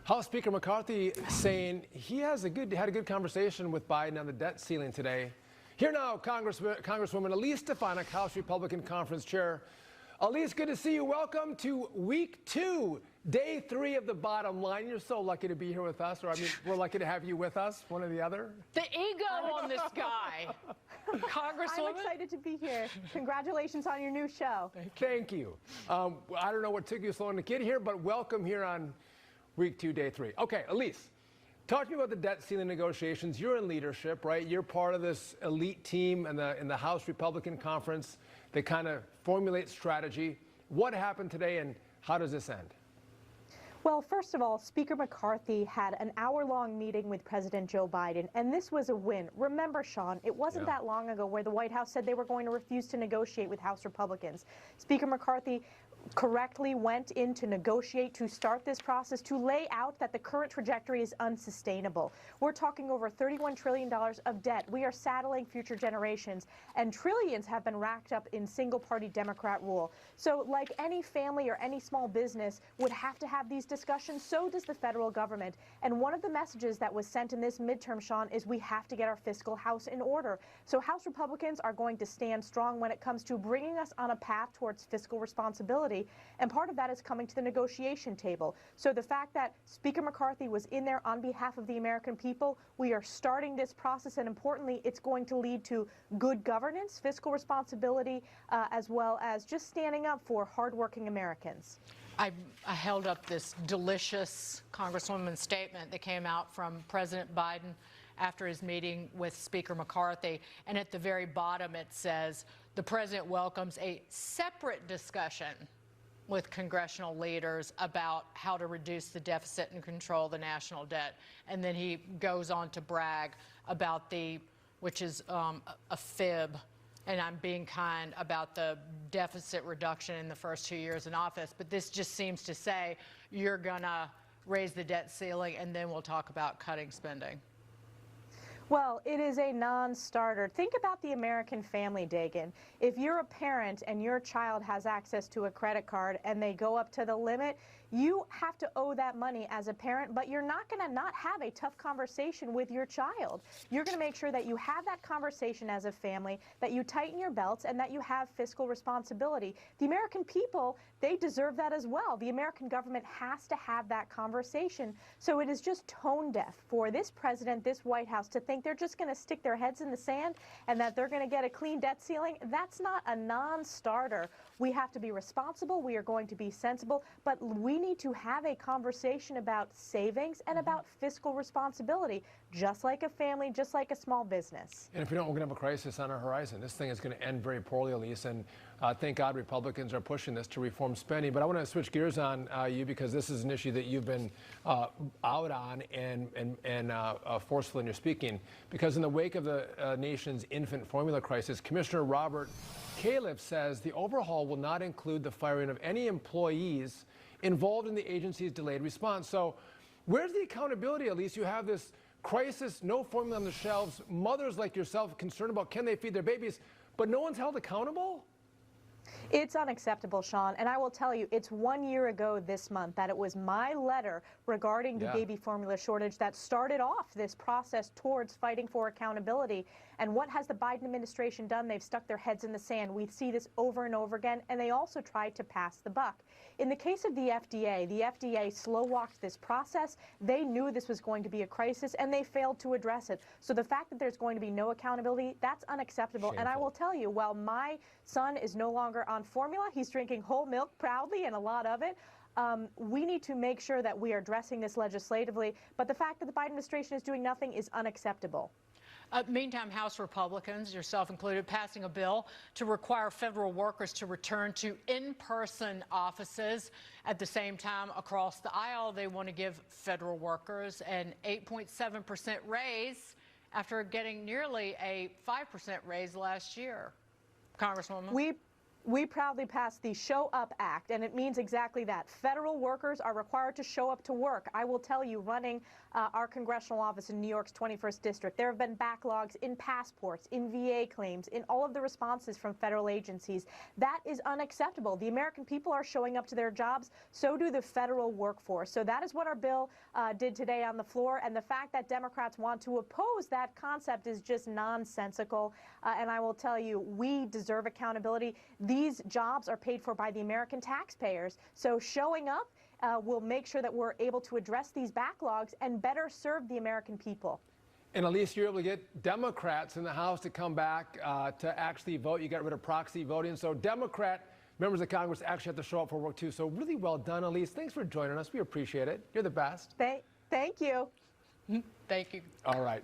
House Speaker McCarthy saying he had a good conversation with Biden on the debt ceiling today. Here now, Congresswoman Elise, House Republican Conference Chair. Elise, good to see you. Welcome to week 2, day 3 of the bottom line. You're so lucky to be here with us, or I mean, we're lucky to have you with us, one or the other. The ego on this guy. Congresswoman? I'm excited to be here. Congratulations on your new show. Thank you. I don't know what took you so long to get here, but welcome here on week 2, day 3. Okay, Elise, talk to me about the debt ceiling negotiations. You're in leadership, right? You're part of this elite team in the House Republican Conference that kind of formulates strategy. What happened today, and how does this end? Well, first of all, Speaker McCarthy had an hour-long meeting with President Joe Biden, and this was a win. Remember, Sean, it wasn't that long ago where the White House said they were going to refuse to negotiate with House Republicans. Speaker McCarthy correctly went in to negotiate, to start this process, to lay out that the current trajectory is unsustainable. We're talking over $31 trillion of debt. We are saddling future generations, and trillions have been racked up in single-party Democrat rule. So like any family or any small business would have to have these discussions, so does the federal government. And one of the messages that was sent in this midterm, Sean, is we have to get our fiscal house in order. So House Republicans are going to stand strong when it comes to bringing us on a path towards fiscal responsibility. And part of that is coming to the negotiation table. So the fact that Speaker McCarthy was in there on behalf of the American people, we are starting this process, and importantly, it's going to lead to good governance, fiscal responsibility, as well as just standing up for hardworking Americans. I held up this delicious Congresswoman statement that came out from President Biden after his meeting with Speaker McCarthy, and at the very bottom it says, the president welcomes a separate discussion with congressional leaders about how to reduce the deficit and control the national debt. And then he goes on to brag about which is a fib, and I'm being kind, about the deficit reduction in the first 2 years in office. But this just seems to say you're gonna raise the debt ceiling and then we'll talk about cutting spending. Well, it is a non-starter. Think about the American family, Dagen. If you're a parent and your child has access to a credit card and they go up to the limit, you have to owe that money as a parent, but you're not going to not have a tough conversation with your child. You're going to make sure that you have that conversation as a family, that you tighten your belts, and that you have fiscal responsibility. The American people, they deserve that as well. The American government has to have that conversation. So it is just tone deaf for this president, this White House, to think they're just going to stick their heads in the sand and that they're going to get a clean debt ceiling. That's not a non-starter. We have to be responsible. We are going to be sensible, but we need to have a conversation about savings and about fiscal responsibility, just like a family, just like a small business. And if we don't, we're going to have a crisis on our horizon. This thing is going to end very poorly, Elise, and thank God Republicans are pushing this to reform spending. But I want to switch gears on you, because this is an issue that you've been out on and forceful in your speaking. Because in the wake of the nation's infant formula crisis, Commissioner Robert Califf says the overhaul will not include the firing of any employees involved in the agency's delayed response. So where's the accountability, Elise? You have this crisis, no formula on the shelves, mothers like yourself concerned about can they feed their babies, but no one's held accountable? It's unacceptable, Sean, and I will tell you, it's 1 year ago this month that it was my letter regarding the baby formula shortage that started off this process towards fighting for accountability. And what has the Biden administration done? They've stuck their heads in the sand. We see this over and over again, and they also tried to pass the buck. In the case of the FDA slow-walked this process. They knew this was going to be a crisis, and they failed to address it. So the fact that there's going to be no accountability, that's unacceptable. Shameful. And I will tell you, while my son is no longer on formula, he's drinking whole milk proudly, and a lot of it. We need to make sure that we are addressing this legislatively, but the fact that the Biden administration is doing nothing is unacceptable. Meantime, House Republicans, yourself included, passing a bill to require federal workers to return to in-person offices. At the same time, across the aisle, they want to give federal workers an 8.7% raise after getting nearly a 5% raise last year. Congresswoman? We proudly passed the Show Up Act, and it means exactly that. Federal workers are required to show up to work. I will tell you, running our congressional office in New York's 21st District, there have been backlogs in passports, in VA claims, in all of the responses from federal agencies. That is unacceptable. The American people are showing up to their jobs, so do the federal workforce. So that is what our bill did today on the floor, and the fact that Democrats want to oppose that concept is just nonsensical. And I will tell you, we deserve accountability. These jobs are paid for by the American taxpayers. So showing up will make sure that we're able to address these backlogs and better serve the American people. And Elise, you're able to get Democrats in the House to come back to actually vote. You got rid of proxy voting. So Democrat members of Congress actually have to show up for work, too. So really well done, Elise. Thanks for joining us. We appreciate it. You're the best. Thank you. Thank you. All right.